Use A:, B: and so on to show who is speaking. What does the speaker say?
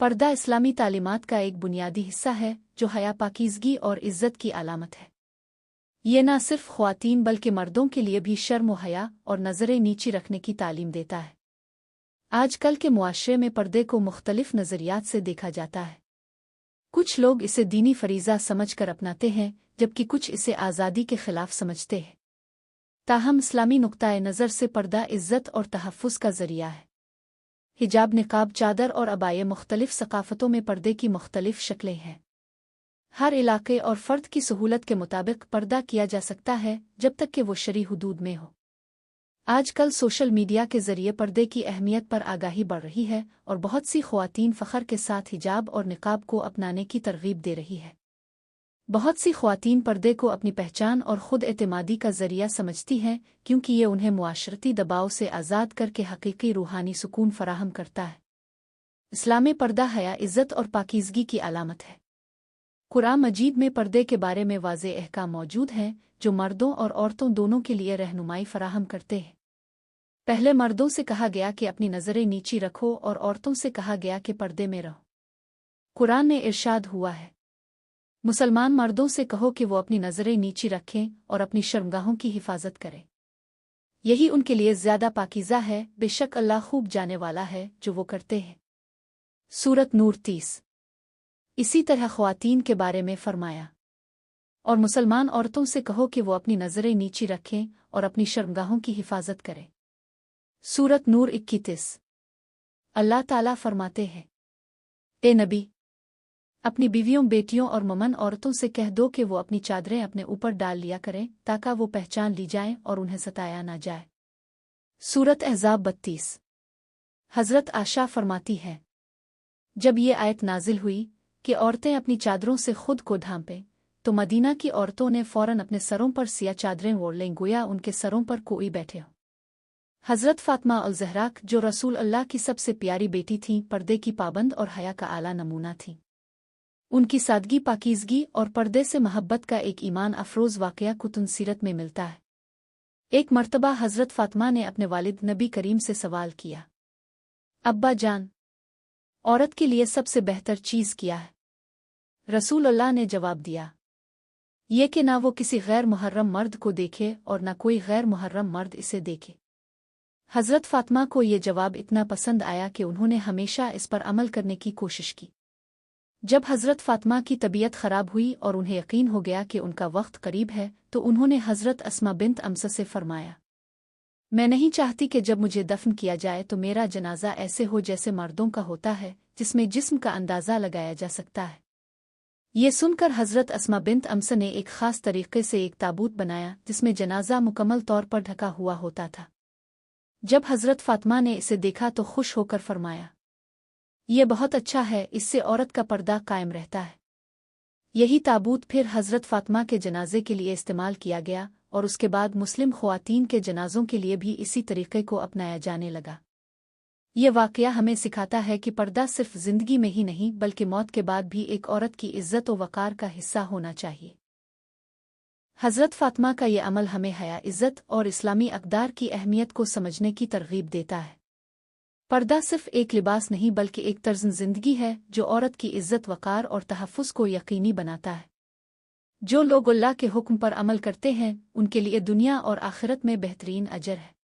A: पर्दा इस्लामी तालीमात का एक बुनियादी हिस्सा है जो हया, पाकीज़गी और इज़्ज़त की अलामत है। ये न सिर्फ ख़्वातीन बल्कि मर्दों के लिए भी शर्म व हया और नज़रें नीची रखने की तालीम देता है। आजकल के मुआशरे में पर्दे को मुख्तलिफ नज़रियात से देखा जाता है। कुछ लोग इसे दीनी फरीज़ा समझकर अपनाते हैं, जबकि कुछ इसे आज़ादी के खिलाफ समझते हैं। ताहम इस्लामी नुक्ताए नज़र से पर्दा इज़्ज़त और तहफ़्फ़ुज़ का ज़रिया है। हिजाब, निकाब, चादर और अबाये मुख्तलिफ सकाफ़तों में पर्दे की मुख्तलिफ शक्लें हैं। हर इलाके और फ़र्द की सहूलत के मुताबिक पर्दा किया जा सकता है, जब तक कि वो शरई हुदूद में हो। आजकल सोशल मीडिया के ज़रिए पर्दे की अहमियत पर आगाही बढ़ रही है और बहुत सी ख़वातीन फ़ख्र के साथ हिजाब और निकाब को अपनाने की तरग़ीब दे रही है। बहुत सी ख़वातीन पर्दे को अपनी पहचान और ख़ुद एतमादी का ज़रिया समझती हैं, क्योंकि ये उन्हें मुआशरती दबाव से आज़ाद करके हक़ीक़ी रूहानी सुकून फ़राहम करता है। इस्लाम में पर्दा हया, इज़्ज़त और पाकीज़गी की अलामत है। कुरान मजीद में पर्दे के बारे में वाज़ेह अहकाम मौजूद हैं, जो मर्दों और औरतों दोनों के लिए रहनुमाई फ़राहम करते हैं। पहले मर्दों से कहा गया कि अपनी नज़रें नीची रखो और औरतों से कहा गया कि पर्दे में रहो। कुरान में इरशाद हुआ है, मुसलमान मर्दों से कहो कि वो अपनी नज़रें नीची रखें और अपनी शर्मगाहों की हिफाजत करें। यही उनके लिए ज़्यादा पाकीज़ा है, बेशक अल्लाह खूब जाने वाला है जो वो करते हैं। सूरत नूर 30। इसी तरह ख़वातीन के बारे में फ़रमाया, और मुसलमान औरतों से कहो कि वो अपनी नज़रें नीची रखें और अपनी शर्मगाहों की हिफाजत करें। सूरत नूर 21। अल्लाह ताला फरमाते हैं, ए नबी, अपनी बीवियों, बेटियों और ममन औरतों से कह दो कि वो अपनी चादरें अपने ऊपर डाल लिया करें, ताकि वो पहचान ली जाएं और उन्हें सताया ना जाए। सूरत अहज़ाब 32। हज़रत आशा फरमाती हैं, जब ये आयत नाजिल हुई कि औरतें अपनी चादरों से खुद को ढांपें, तो मदीना की औरतों ने फ़ौरन अपने सरों पर सिया चादरें ओढ़ लें, गोया उनके सरों पर कोई बैठे हो। हज़रत फ़ातिमा अल-ज़हरा, जो रसूल अल्लाह की सबसे प्यारी बेटी थीं, पर्दे की पाबंद और हया का आला नमूना थीं। उनकी सादगी, पाकीज़गी और पर्दे से महब्बत का एक ईमान अफ़रोज़ वाक़या कुतुन सीरत में मिलता है। एक मर्तबा हज़रत फ़ातिमा ने अपने वालिद नबी करीम से सवाल किया, अब्बा जान, औरत के लिए सबसे बेहतर चीज़ क्या है? रसूल अल्लाह ने जवाब दिया, ये कि ना वो किसी गैर मुहर्रम मर्द को देखे और ना कोई गैर मुहर्रम मर्द इसे देखे। हज़रत फ़ातिमा को ये जवाब इतना पसंद आया कि उन्होंने हमेशा इस पर अमल करने की कोशिश की। जब हज़रत फ़ातिमा की तबीयत ख़राब हुई और उन्हें यकीन हो गया कि उनका वक्त करीब है, तो उन्होंने हज़रत अस्मा बिन्त अम्स से फ़रमाया, मैं नहीं चाहती कि जब मुझे दफन किया जाए तो मेरा जनाजा ऐसे हो जैसे मर्दों का होता है, जिसमें जिस्म का अंदाज़ा लगाया जा सकता है। ये सुनकर हज़रत अस्मा बिन्त अम्स ने एक ख़ास तरीक़े से एक ताबूत बनाया, जिसमें जनाजा मुकम्मल तौर पर ढका हुआ होता था। जब हज़रत फ़ातिमा ने इसे देखा तो खुश होकर फ़रमाया, ये बहुत अच्छा है, इससे औरत का पर्दा कायम रहता है। यही ताबूत फिर हज़रत फ़ातिमा के जनाजे के लिए इस्तेमाल किया गया और उसके बाद मुस्लिम ख़वातीन के जनाजों के लिए भी इसी तरीक़े को अपनाया जाने लगा। ये वाक़या हमें सिखाता है कि पर्दा सिर्फ ज़िंदगी में ही नहीं बल्कि मौत के बाद भी एक औरत की इज़्ज़त व वक़ार का हिस्सा होना चाहिए। हज़रत फ़ातिमा का ये अमल हमें हया, इज़्ज़त और इस्लामी अक़दार की अहमियत को समझने की तरग़ीब देता है। पर्दा सिर्फ एक लिबास नहीं बल्कि एक तर्ज़ ज़िंदगी है जो औरत की इज़्ज़त, वक़ार और तहफ़्फ़ुज़ को यकीनी बनाता है। जो लोग अल्लाह के हुक्म पर अमल करते हैं, उनके लिए दुनिया और आखिरत में बेहतरीन अजर है।